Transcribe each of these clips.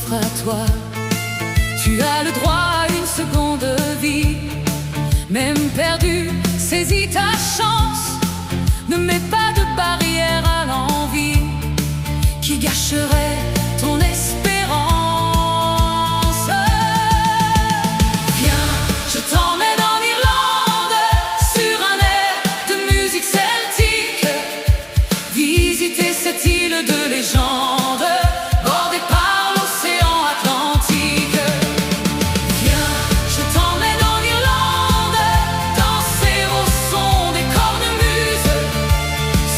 s'offre à toi. Tu as le droit à une seconde vie. Même perdu, saisis ta chance. Ne mets pas de barrière à l'envie qui gâcherait ton espérance. Viens, je t'emmène en Irlande sur un air de musique celtique. Visiter cette île de légende bordée par l'océan Atlantique. Viens, je t'emmène en Irlande danser au son des cornemuses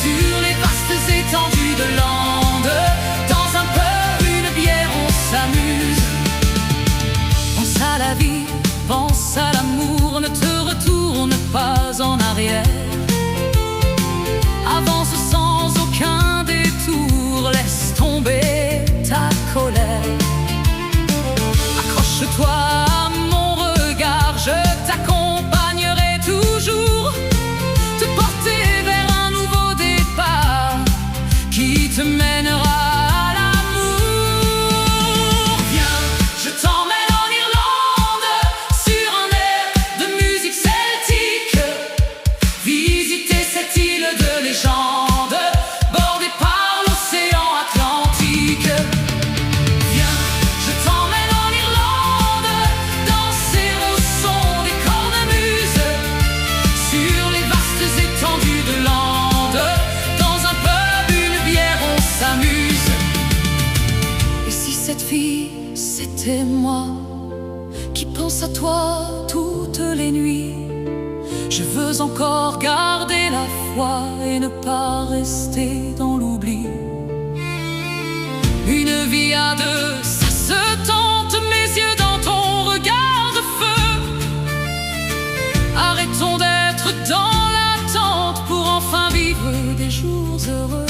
sur les vastes étendues de lande. Dans un pub, une bière, on s'amuse. Pense à la vie, pense à l'amour, ne te retourne pas en arrière. Avance sans aucun détour, laisse tomber ta colère. Accroche-toi à mon regard, je t'accompagnerai toujours. Te porter vers un nouveau départ qui te mènera à l'amour. Viens, je t'emmène en Irlande sur un air de musique celtique. Visiter cette île de légende bordée par l'océan Atlantique. Viens, je t'emmène en Irlande danser au son des cornemuses sur les vastes étendues de lande. Dans un pub, une bière, on s'amuse. Et si cette fille, c'était moi, qui pense à toi toutes les nuits? Je veux encore garder la foi et ne pas rester dans l'oubli. Une vie à deux, ça se tente, mes yeux dans ton regard de feu. Arrêtons d'être dans l'attente pour enfin vivre des jours heureux.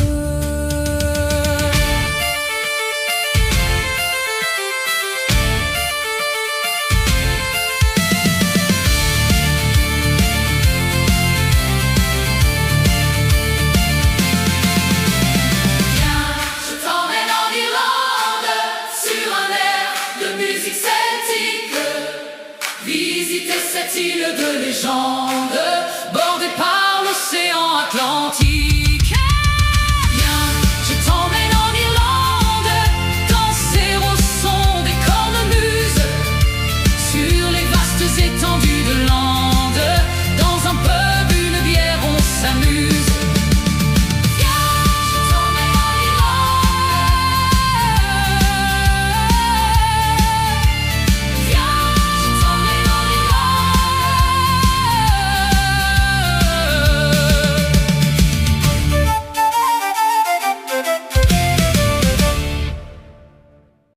Je t'emmène en Irlande sur un air de musique celtique. Visiter cette île de légende